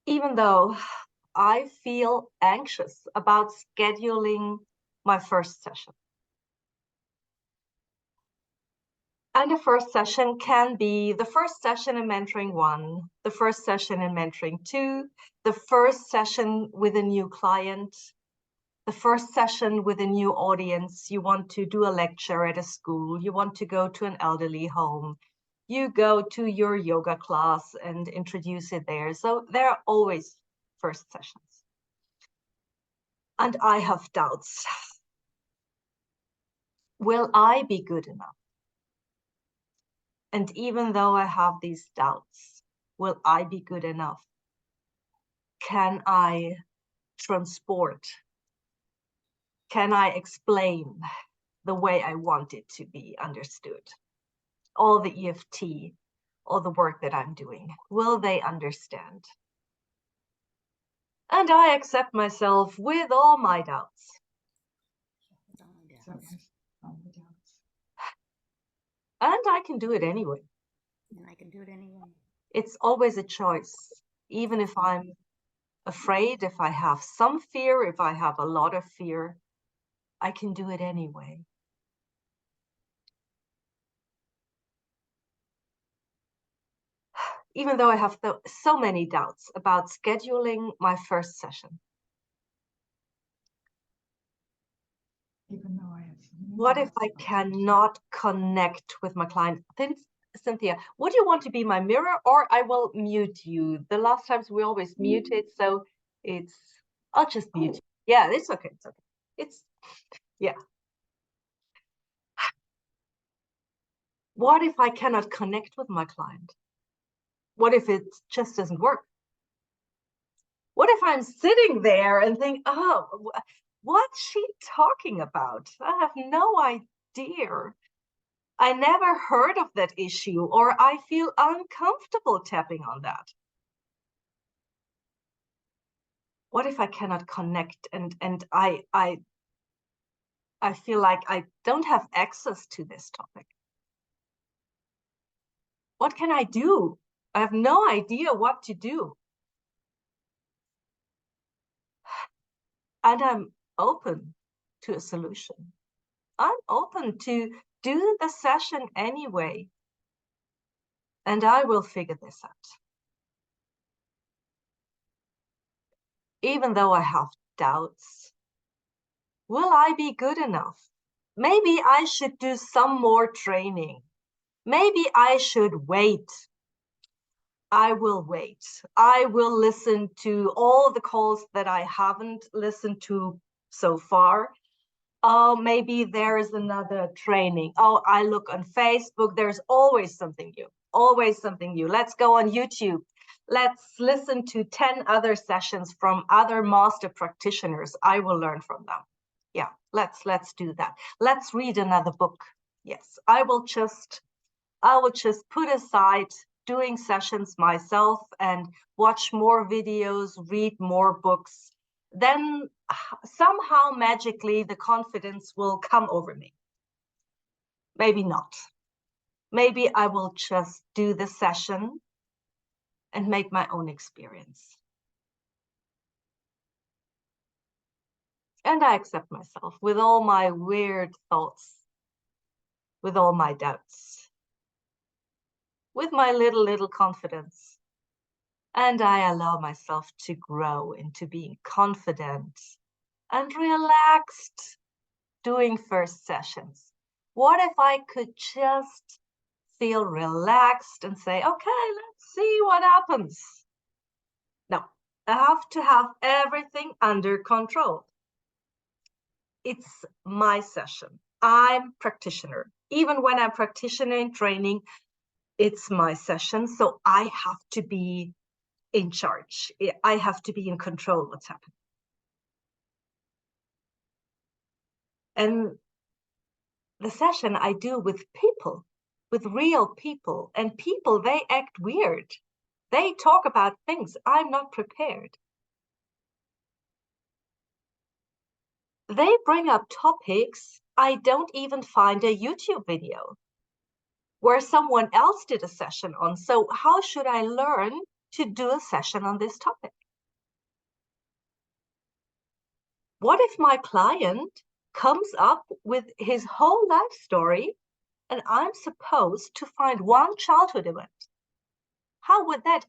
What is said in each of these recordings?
Even though I feel anxious about scheduling my first session. And the first session can be the first session in mentoring 1, the first session in mentoring 2, the first session with a new client, the first session with a new audience. You want to do a lecture at a school, you want to go to an elderly home, you go to your yoga class and introduce it there. So there are always first sessions. And I have doubts. Will I be good enough? And even though I have these doubts, will I be good enough? Can I transport? Can I explain the way I want it to be understood? All the EFT, all the work that I'm doing, will they understand? And I accept myself with all my doubts. And I can do it anyway. And I can do it anyway. It's always a choice, even if I'm afraid, if I have some fear, if I have a lot of fear, I can do it anyway. Even though I have so many doubts about scheduling my first session. What if I cannot connect with my client? Cynthia, would you want to be my mirror, or I will mute you? The last times we always muted, so I'll just mute you. Yeah, it's okay. It's okay. Yeah. What if I cannot connect with my client? What if it just doesn't work? What if I'm sitting there and think, oh, what's she talking about? I have no idea. I never heard of that issue, or I feel uncomfortable tapping on that. What if I cannot connect and I feel like I don't have access to this topic? What can I do? I have no idea what to do. And I'm open to a solution. I'm open to do the session anyway. And I will figure this out. Even though I have doubts, will I be good enough? Maybe I should do some more training. Maybe I should wait. I will wait. I will listen to all the calls that I haven't listened to so far. Oh, maybe there is another training. Oh, I look on Facebook. There's always something new. Always something new. Let's go on YouTube. Let's listen to 10 other sessions from other master practitioners. I will learn from them. Yeah, let's do that. Let's read another book. Yes, I will just put aside doing sessions myself and watch more videos, read more books. Then somehow magically the confidence will come over me. Maybe not. Maybe I will just do the session and make my own experience. And I accept myself with all my weird thoughts, with all my doubts, with my little confidence. And I allow myself to grow into being confident and relaxed doing first sessions. What if I could just feel relaxed and say, okay, let's see what happens? No, I have to have everything under control. It's my session. I'm practitioner. Even when I'm practitioner in training, it's my session. So I have to be in charge. I have to be in control of what's happening. And the session I do with people, with real people, and people, they act weird. They talk about things I'm not prepared. They bring up topics I don't even find a YouTube video where someone else did a session on. So how should I learn to do a session on this topic? What if my client comes up with his whole life story and I'm supposed to find one childhood event? How would that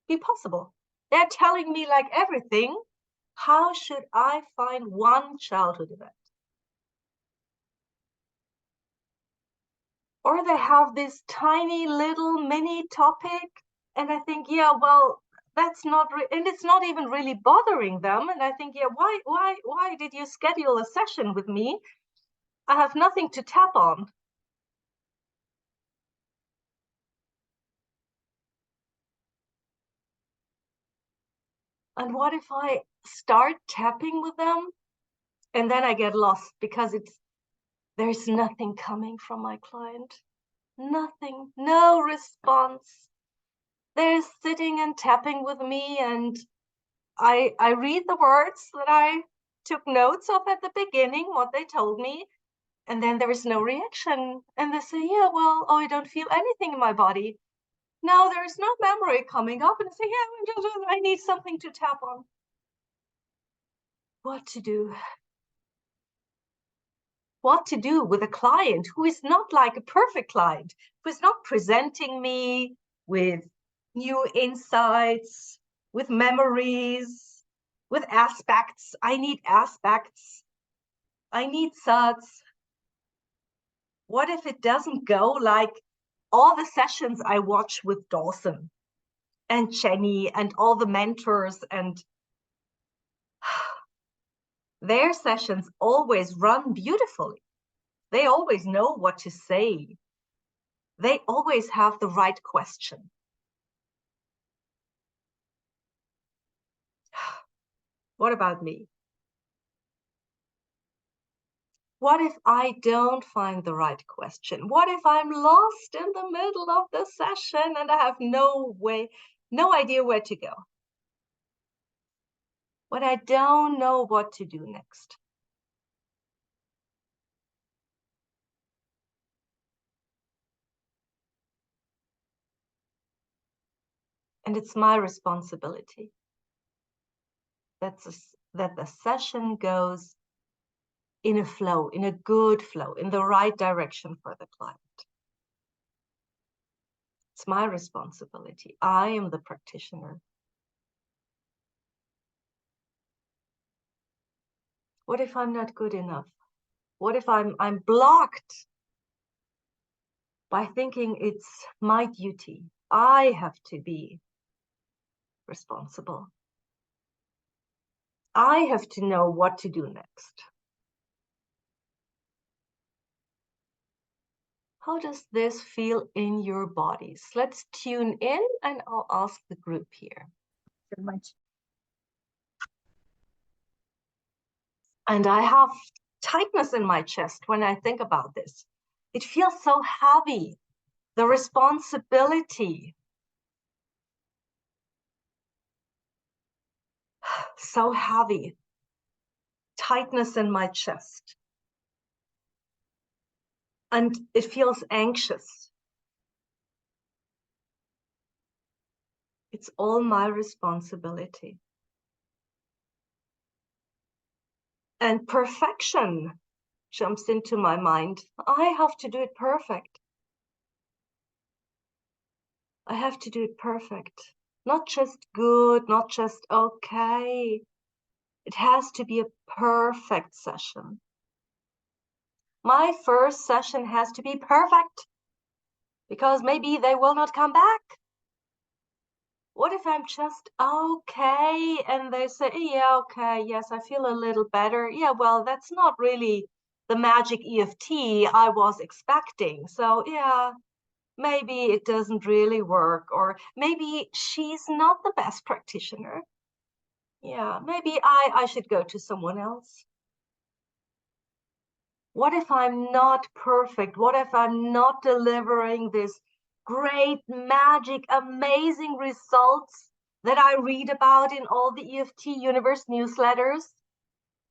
be possible? They're telling me like everything. How should I find one childhood event? Or they have this tiny little mini topic, and I think, yeah, well, that's not, and it's not even really bothering them. And I think, yeah, why did you schedule a session with me? I have nothing to tap on. And what if I start tapping with them and then I get lost because there's nothing coming from my client? Nothing, no response. They're sitting and tapping with me, and I read the words that I took notes of at the beginning, what they told me, and then there is no reaction. And they say, yeah, well, oh, I don't feel anything in my body. No, there is no memory coming up. And I say, yeah, I need something to tap on. What to do? What to do with a client who is not like a perfect client, who is not presenting me with new insights, with memories, with aspects. I need aspects. I need suds. What if it doesn't go like all the sessions I watch with Dawson and Jenny and all the mentors, and their sessions always run beautifully. They always know what to say. They always have the right question. What about me? What if I don't find the right question? What if I'm lost in the middle of the session and I have no idea where to go? When I don't know what to do next? And it's my responsibility that the session goes in a flow, in a good flow, in the right direction for the client. It's my responsibility. I am the practitioner. What if I'm not good enough? What if I'm blocked by thinking it's my duty? I have to be responsible. I have to know what to do next. How does this feel in your bodies? Let's tune in and I'll ask the group here. And I have tightness in my chest when I think about this. It feels so heavy, the responsibility. So heavy, tightness in my chest. And it feels anxious. It's all my responsibility. And perfection jumps into my mind. I have to do it perfect. I have to do it perfect. Not just good, not just okay. It has to be a perfect session. My first session has to be perfect because maybe they will not come back. What if I'm just okay and they say, yeah, okay, yes, I feel a little better. Yeah, well, that's not really the magic EFT I was expecting. So yeah, maybe it doesn't really work, or maybe she's not the best practitioner. Yeah, maybe I should go to someone else. What if I'm not perfect? What if I'm not delivering this great, magic, amazing results that I read about in all the EFT Universe newsletters,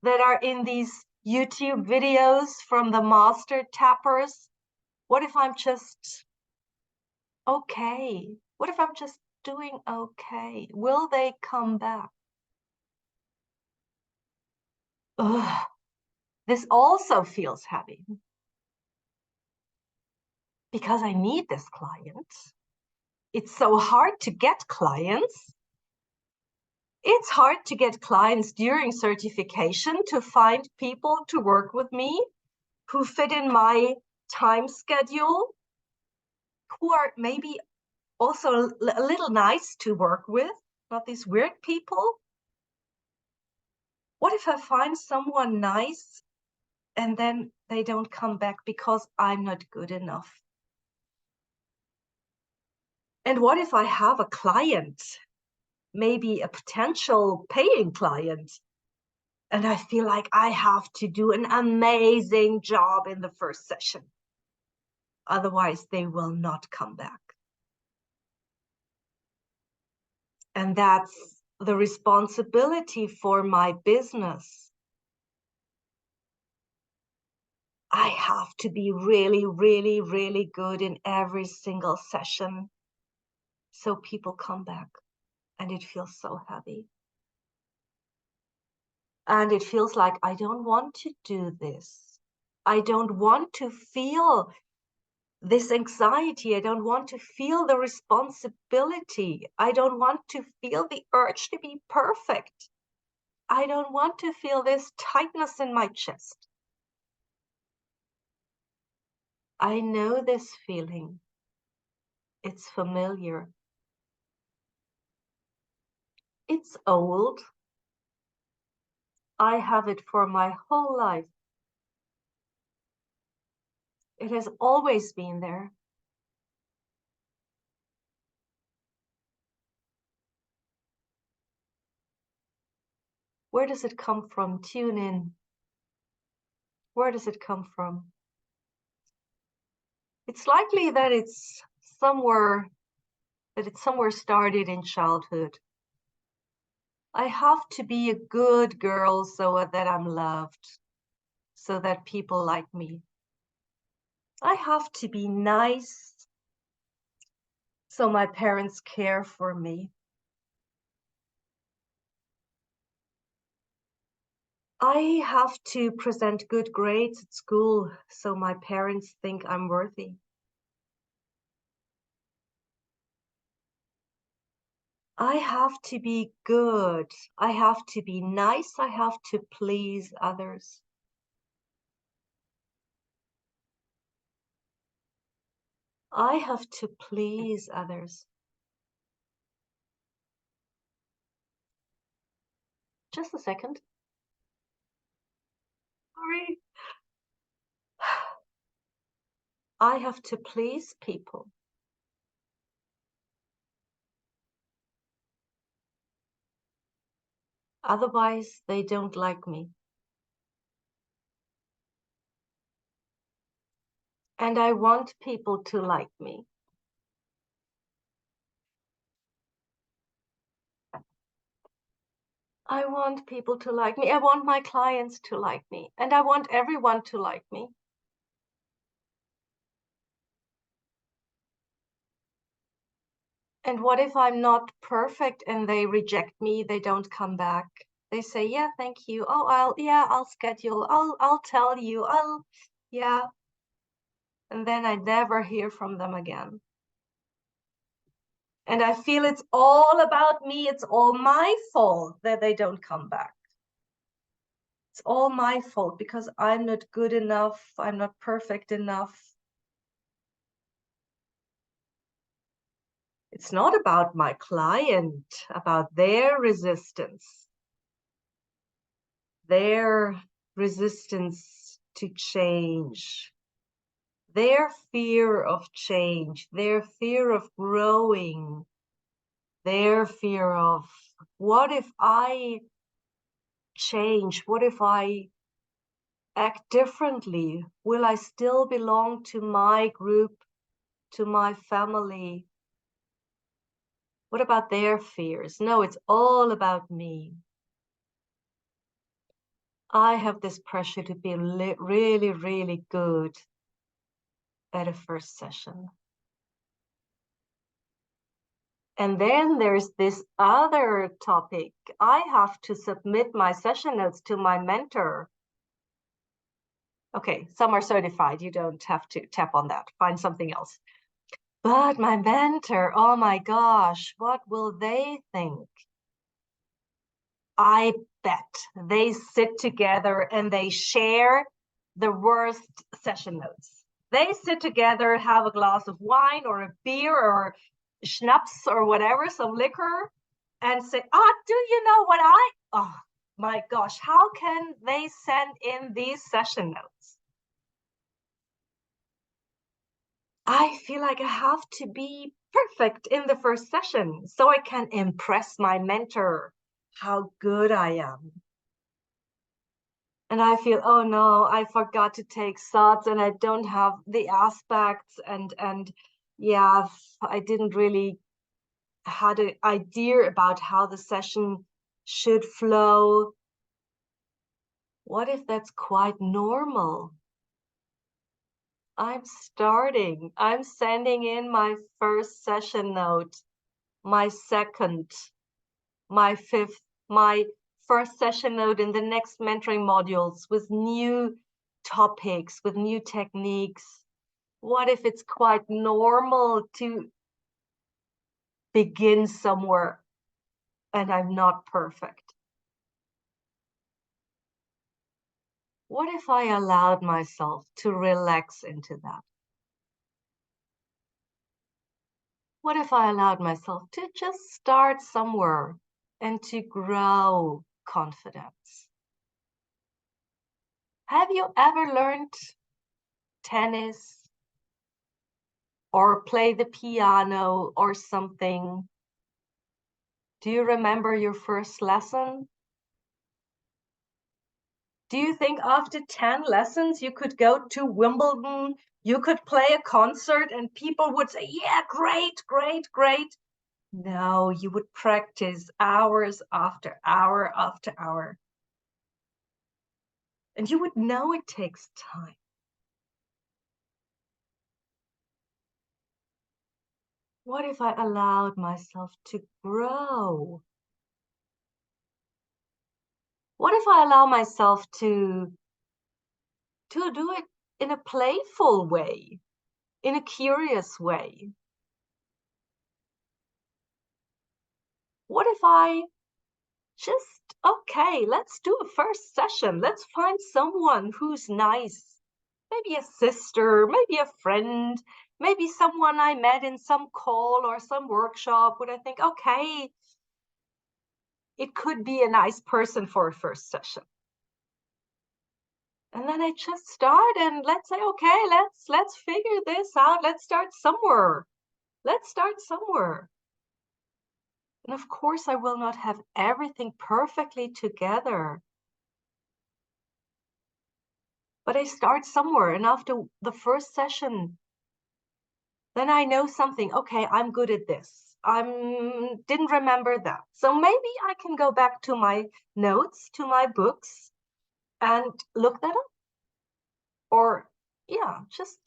that are in these YouTube videos from the master tappers? What if I'm just okay? What if I'm just doing okay? Will they come back? Ugh, this also feels heavy because I need this client. It's so hard to get clients. It's hard to get clients during certification, to find people to work with me who fit in my time schedule, who are maybe also a little nice to work with, not these weird people. What if I find someone nice and then they don't come back because I'm not good enough? And what if I have a client, maybe a potential paying client, and I feel like I have to do an amazing job in the first session? Otherwise, they will not come back. And that's the responsibility for my business. I have to be really, really, really good in every single session so people come back, and it feels so heavy. And it feels like I don't want to do this. I don't want to feel this anxiety. I don't want to feel the responsibility. I don't want to feel the urge to be perfect. I don't want to feel this tightness in my chest. I know this feeling. It's familiar. It's old. I have it for my whole life. It has always been there. Where does it come from? Tune in. Where does it come from? It's likely that it's somewhere started in childhood. I have to be a good girl so that I'm loved, so that people like me. I have to be nice so my parents care for me. I have to present good grades at school so my parents think I'm worthy. I have to be good. I have to be nice. I have to please others. I have to please others. Just a second. Sorry. I have to please people. Otherwise, they don't like me. And I want people to like me. I want people to like me. I want my clients to like me. And I want everyone to like me. And what if I'm not perfect and they reject me, they don't come back? They say, yeah, thank you. Oh, I'll schedule. I'll tell you. Yeah. And then I never hear from them again. And I feel it's all about me. It's all my fault that they don't come back. It's all my fault because I'm not good enough. I'm not perfect enough. It's not about my client, about their resistance to change, their fear of change, their fear of growing, their fear of, what if I change? What if I act differently? Will I still belong to my group, to my family? What about their fears? No, it's all about me. I have this pressure to be really, really good at a first session. And then there's this other topic. I have to submit my session notes to my mentor. Okay, some are certified. You don't have to tap on that. Find something else. But my mentor, oh my gosh, what will they think? I bet they sit together and they share the worst session notes. They sit together, have a glass of wine or a beer or schnapps or whatever, some liquor, and say, do you know what oh my gosh, how can they send in these session notes? I feel like I have to be perfect in the first session so I can impress my mentor how good I am. And I feel, oh no, I forgot to take SATs and I don't have the aspects and yeah, I didn't really had an idea about how the session should flow. What if that's quite normal? I'm sending in my first session note, my second, my fifth, my first session note in the next mentoring modules with new topics, with new techniques. What if it's quite normal to begin somewhere and I'm not perfect? What if I allowed myself to relax into that? What if I allowed myself to just start somewhere and to grow confidence? Have you ever learned tennis or play the piano or something? Do you remember your first lesson? Do you think after 10 lessons you could go to Wimbledon, you could play a concert and people would say, yeah, great, great, great? No, you would practice hours after hour after hour. And you would know it takes time. What if I allowed myself to grow? What if I allow myself to do it in a playful way, in a curious way? What if I just, okay, let's do a first session. Let's find someone who's nice. Maybe a sister, maybe a friend, maybe someone I met in some call or some workshop would I think, okay, it could be a nice person for a first session. And then I just start and let's say, okay, let's figure this out. Let's start somewhere. Let's start somewhere. And of course, I will not have everything perfectly together. But I start somewhere. And after the first session, then I know something. Okay, I'm good at this. I didn't remember that. So maybe I can go back to my notes, to my books, and look that up. Or yeah, just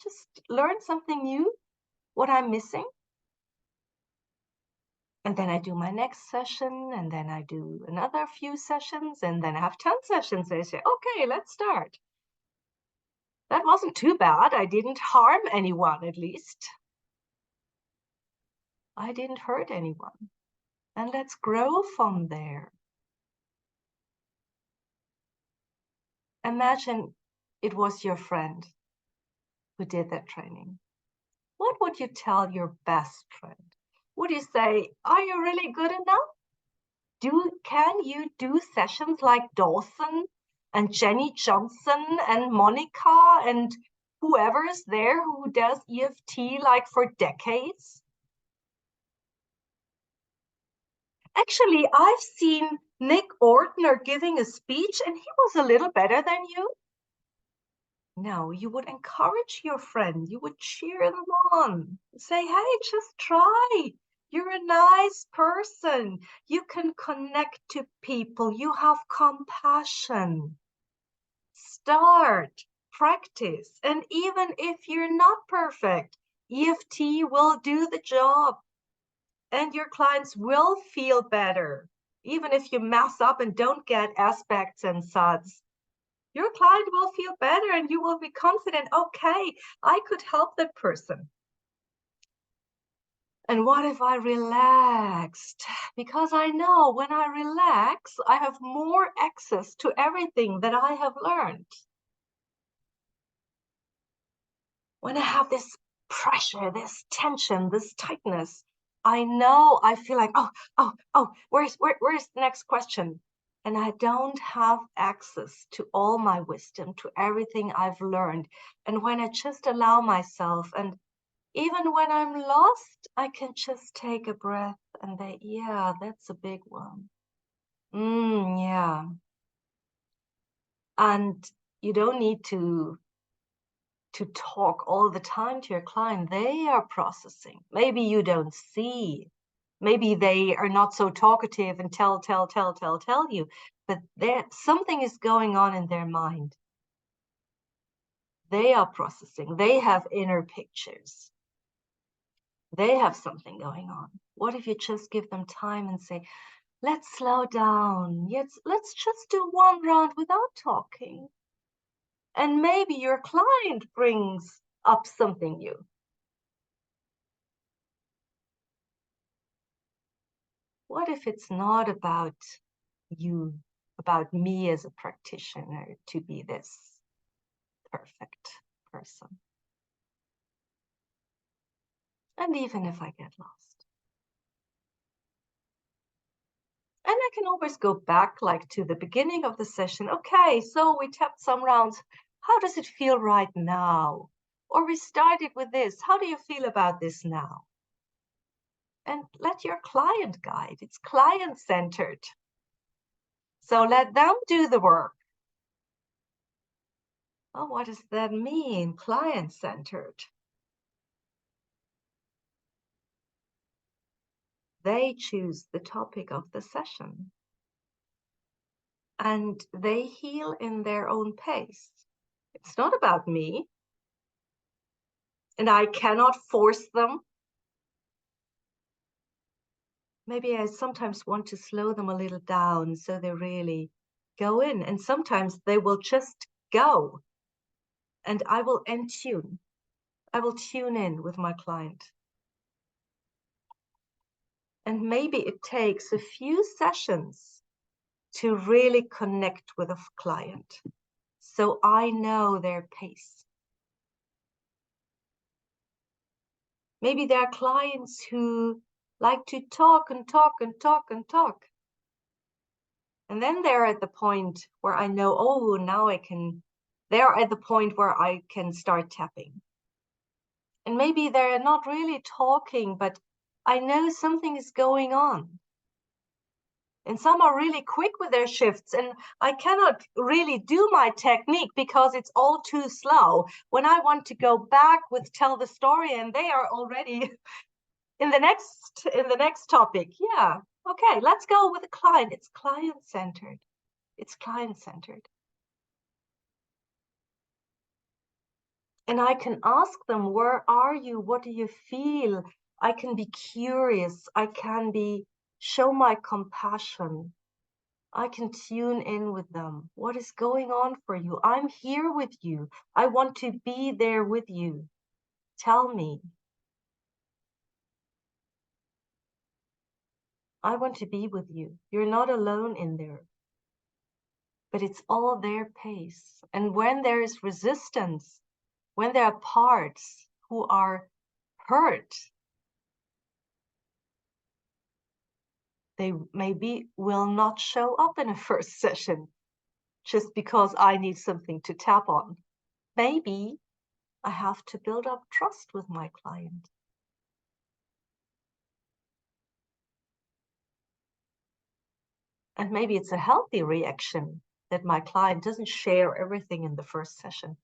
learn something new, what I'm missing. And then I do my next session, and then I do another few sessions, and then I have 10 sessions. I say, okay, let's start. That wasn't too bad. I didn't harm anyone, at least. I didn't hurt anyone. And let's grow from there. Imagine it was your friend who did that training. What would you tell your best friend? Would you say, are you really good enough? Can you do sessions like Dawson and Jenny Johnson and Monica and whoever's there who does EFT like for decades? Actually, I've seen Nick Ortner giving a speech and he was a little better than you. No, you would encourage your friend. You would cheer them on. Say, hey, just try. You're a nice person. You can connect to people. You have compassion. Start, practice. And even if you're not perfect, EFT will do the job. And your clients will feel better. Even if you mess up and don't get aspects and suds, your client will feel better and you will be confident, okay, I could help that person. And what if I relaxed? Because I know when I relax, I have more access to everything that I have learned. When I have this pressure, this tension, this tightness, I know I feel like, where's the next question? And I don't have access to all my wisdom, to everything I've learned. And when I just allow myself, and even when I'm lost, I can just take a breath and say, yeah, that's a big one. Yeah. And you don't need to talk all the time to your client. They are processing. Maybe you don't see. Maybe they are not so talkative and tell you, but there something is going on in their mind. They are processing. They have inner pictures. They have something going on. What if you just give them time and say, let's slow down. Let's just do one round without talking. And maybe your client brings up something new. What if it's not about you, about me as a practitioner to be this perfect person? And even if I get lost. And I can always go back like to the beginning of the session. Okay, so we tapped some rounds. How does it feel right now? Or we started with this. How do you feel about this now? And let your client guide. It's client-centered. So let them do the work. Oh, what does that mean? Client-centered. They choose the topic of the session. And they heal in their own pace. It's not about me. And I cannot force them. Maybe I sometimes want to slow them a little down so they really go in. And sometimes they will just go. And I will entune. I will tune in with my client. And maybe it takes a few sessions to really connect with a client. So I know their pace. Maybe there are clients who like to talk and talk and talk and talk. And then they're at the point where I know, oh, now they're at the point where I can start tapping. And maybe they're not really talking, but I know something is going on. And some are really quick with their shifts, and I cannot really do my technique because it's all too slow. When I want to go back with tell the story, and they are already in the next topic. Yeah, okay, let's go with the client. It's client-centered. It's client-centered. And I can ask them, where are you? What do you feel? I can be curious. I can show my compassion. I can tune in with them. What is going on for you? I'm here with you. I want to be there with you. Tell me. I want to be with you. You're not alone in there. But it's all their pace. And when there is resistance, when there are parts who are hurt, they maybe will not show up in a first session just because I need something to tap on. Maybe I have to build up trust with my client. And maybe it's a healthy reaction that my client doesn't share everything in the first session.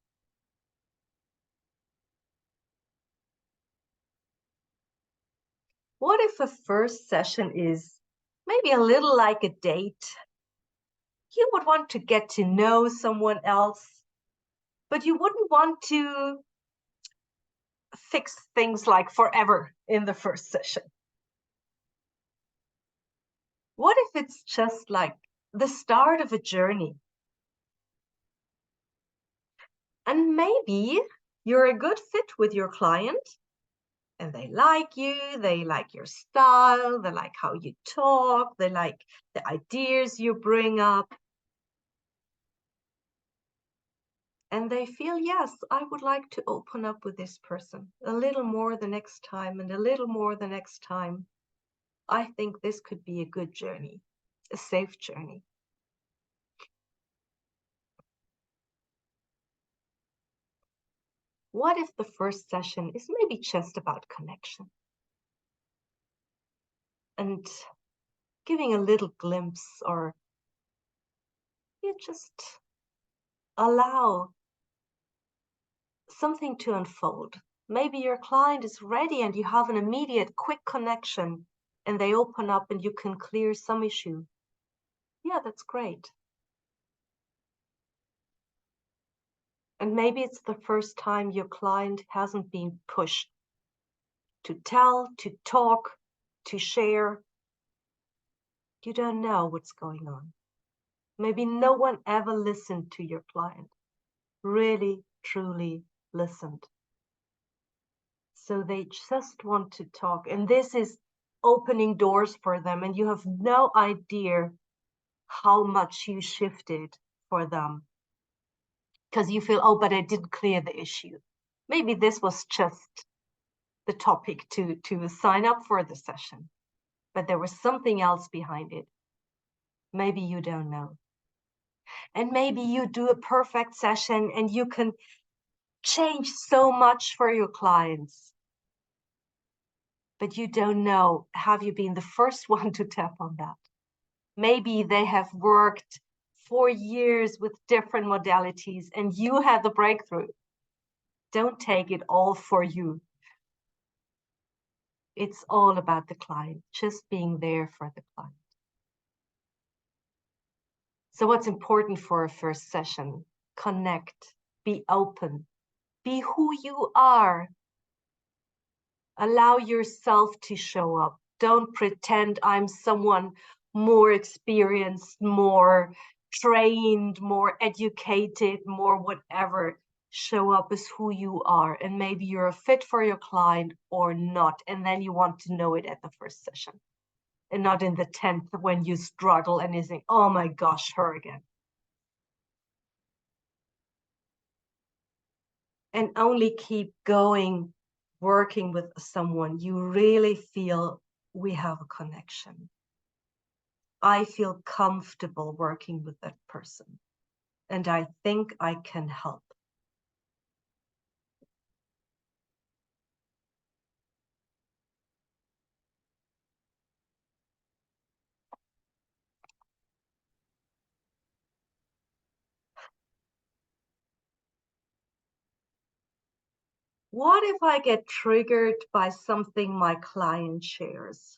What if a first session is maybe a little like a date? You would want to get to know someone else, but you wouldn't want to fix things like forever in the first session. What if it's just like the start of a journey? And maybe you're a good fit with your client and they like you, they like your style, they like how you talk, they like the ideas you bring up. And they feel, yes, I would like to open up with this person a little more the next time and a little more the next time. I think this could be a good journey, a safe journey. What if the first session is maybe just about connection? And giving a little glimpse, or you just allow something to unfold. Maybe your client is ready and you have an immediate quick connection and they open up and you can clear some issue. Yeah, that's great. And maybe it's the first time your client hasn't been pushed to tell, to talk, to share. You don't know what's going on. Maybe no one ever listened to your client, really, truly listened. So they just want to talk. And this is opening doors for them. And you have no idea how much you shifted for them. Because you feel, oh, but I didn't clear the issue. Maybe this was just the topic to sign up for the session. But there was something else behind it. Maybe you don't know. And maybe you do a perfect session and you can change so much for your clients. But you don't know, have you been the first one to tap on that? Maybe they have worked for years with different modalities and you had the breakthrough. Don't take it all for you. It's all about the client, just being there for the client. So what's important for a first session? Connect, be open, be who you are. Allow yourself to show up. Don't pretend I'm someone more experienced, more trained, more educated, more whatever. Show up as who you are. And maybe you're a fit for your client or not. And then you want to know it at the first session. And not in the 10th when you struggle and you think, oh my gosh, her again. And only keep going, working with someone you really feel we have a connection. I feel comfortable working with that person, and I think I can help. What if I get triggered by something my client shares?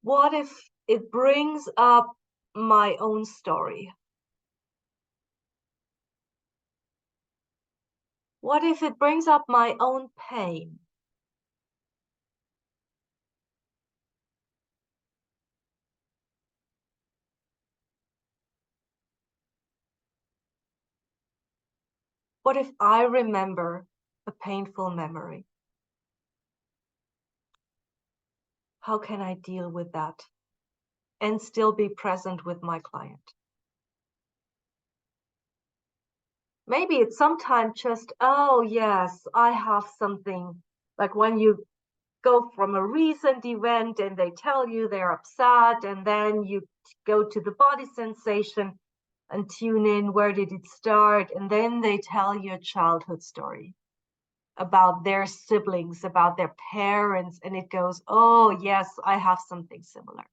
What if it brings up my own story? What if it brings up my own pain? What if I remember a painful memory? How can I deal with that and still be present with my client? Maybe it's sometimes just, oh yes, I have something, like when you go from a recent event and they tell you they're upset, and then you go to the body sensation and tune in, where did it start? And then they tell you a childhood story about their siblings, about their parents, and it goes, oh yes, I have something similar.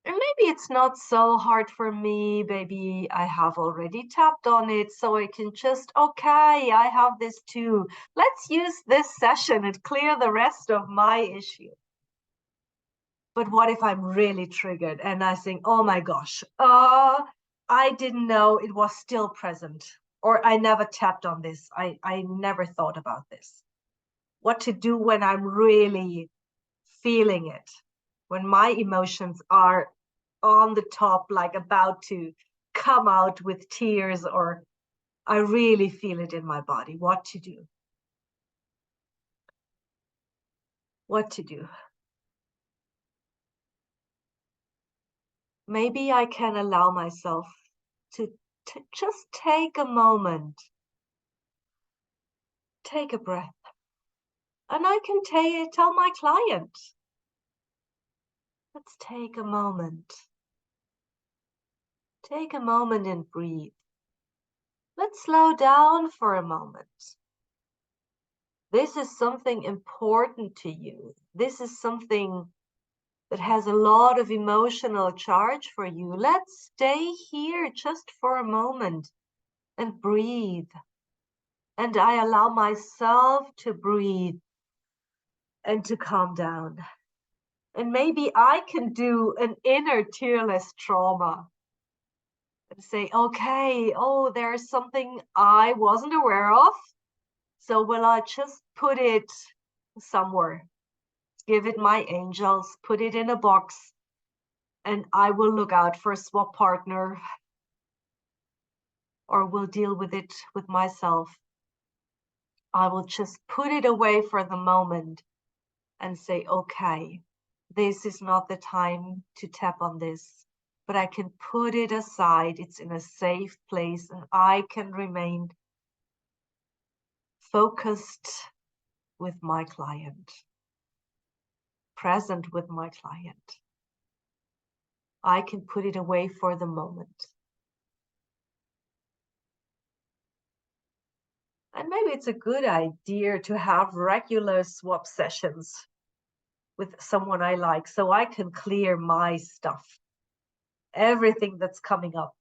And maybe it's not so hard for me. Maybe I have already tapped on it, so I can just, okay, I have this too. Let's use this session and clear the rest of my issue. But what if I'm really triggered and I think, oh my gosh, I didn't know it was still present, or I never tapped on this. I never thought about this. What to do when I'm really feeling it, when my emotions are on the top, like about to come out with tears, or I really feel it in my body, what to do. What to do. Maybe I can allow myself to just take a moment, take a breath, and I can tell my client, let's take a moment. Take a moment and breathe. Let's slow down for a moment. This is something important to you. This is something that has a lot of emotional charge for you. Let's stay here just for a moment and breathe. And I allow myself to breathe and to calm down. And maybe I can do an inner tearless trauma and say, okay, oh, there's something I wasn't aware of. So will I just put it somewhere, give it my angels, put it in a box, and I will look out for a swap partner, or will deal with it with myself. I will just put it away for the moment and say, okay, this is not the time to tap on this, but I can put it aside. It's in a safe place and I can remain focused with my client, present with my client. I can put it away for the moment. And maybe it's a good idea to have regular swap sessions with someone I like, so I can clear my stuff, everything that's coming up.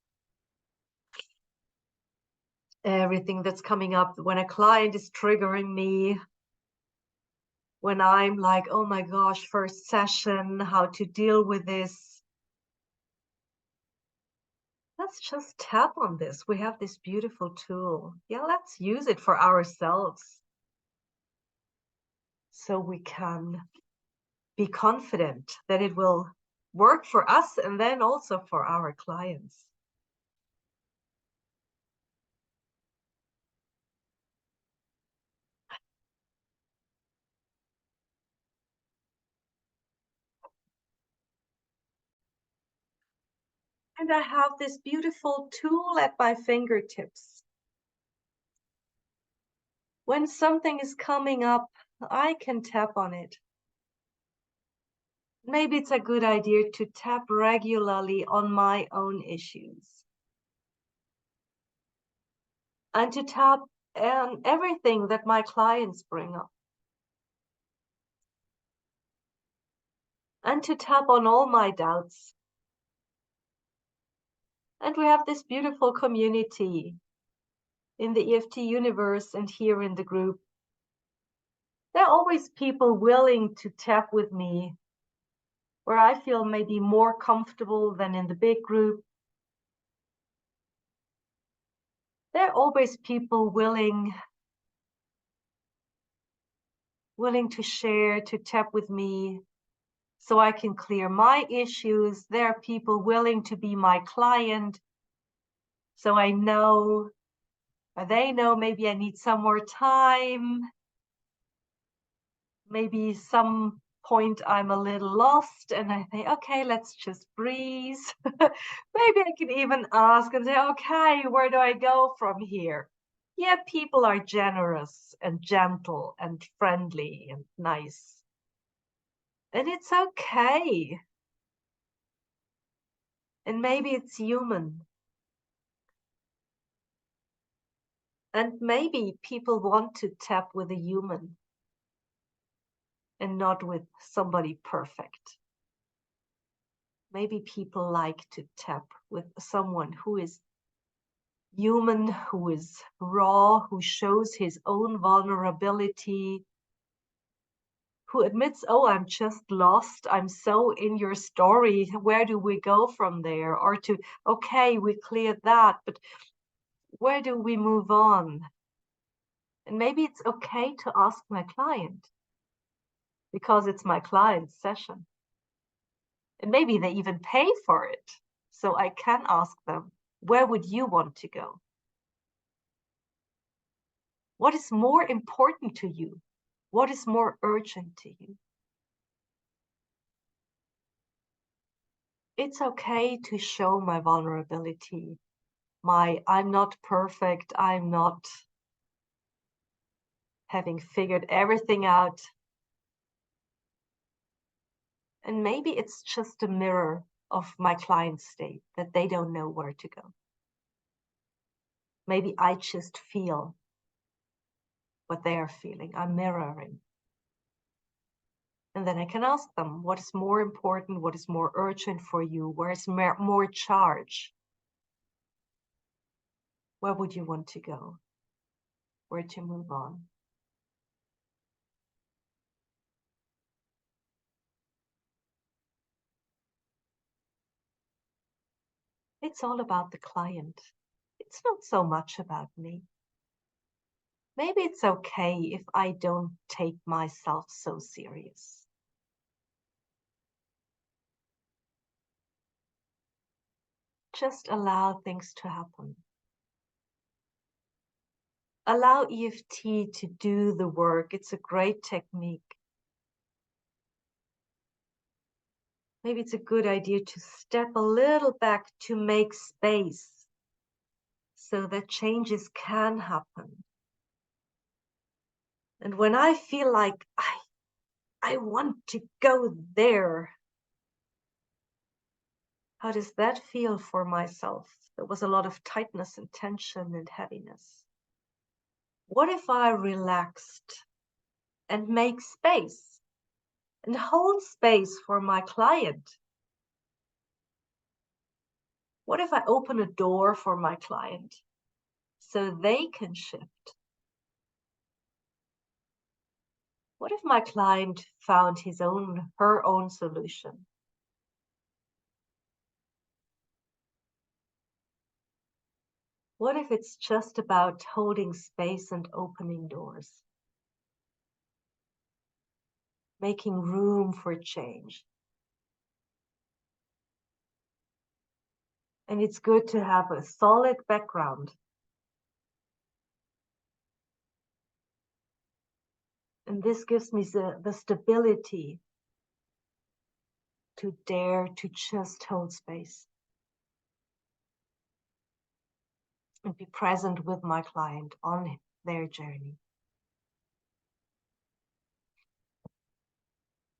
Everything that's coming up when a client is triggering me, when I'm like, oh my gosh, first session, how to deal with this. Let's just tap on this. We have this beautiful tool. Yeah, let's use it for ourselves so we can be confident that it will work for us and then also for our clients. And I have this beautiful tool at my fingertips. When something is coming up, I can tap on it. Maybe it's a good idea to tap regularly on my own issues. And to tap on everything that my clients bring up. And to tap on all my doubts. And we have this beautiful community in the EFT universe and here in the group. There are always people willing to tap with me where I feel maybe more comfortable than in the big group. There are always people willing to share, to tap with me so I can clear my issues. There are people willing to be my client so I know, or they know, maybe I need some more time. Maybe some point I'm a little lost and I think, okay, let's just breathe. Maybe I can even ask and say, okay, where do I go from here? Yeah, people are generous and gentle and friendly and nice. And it's okay. And maybe it's human. And maybe people want to tap with a human and not with somebody perfect. Maybe people like to tap with someone who is human, who is raw, who shows his own vulnerability, who admits, oh, I'm just lost. I'm so in your story. Where do we go from there? Or to, okay, we cleared that, but where do we move on? And maybe it's okay to ask my client, because it's my client's session. And maybe they even pay for it. So I can ask them, where would you want to go? What is more important to you? What is more urgent to you? It's okay to show my vulnerability, I'm not perfect, I'm not having figured everything out. And maybe it's just a mirror of my client's state, that they don't know where to go. Maybe I just feel what they are feeling. I'm mirroring. And then I can ask them, what is more important? What is more urgent for you? Where is more charge? Where would you want to go? Where to move on? It's all about the client. It's not so much about me. Maybe it's okay if I don't take myself so serious. Just allow things to happen. Allow EFT to do the work. It's a great technique. Maybe it's a good idea to step a little back to make space so that changes can happen. And when I feel like I want to go there, how does that feel for myself? There was a lot of tightness and tension and heaviness. What if I relaxed and make space and hold space for my client? What if I open a door for my client so they can shift? What if my client found her own solution? What if it's just about holding space and opening doors? Making room for change. And it's good to have a solid background. And this gives me the stability to dare to just hold space and be present with my client on their journey.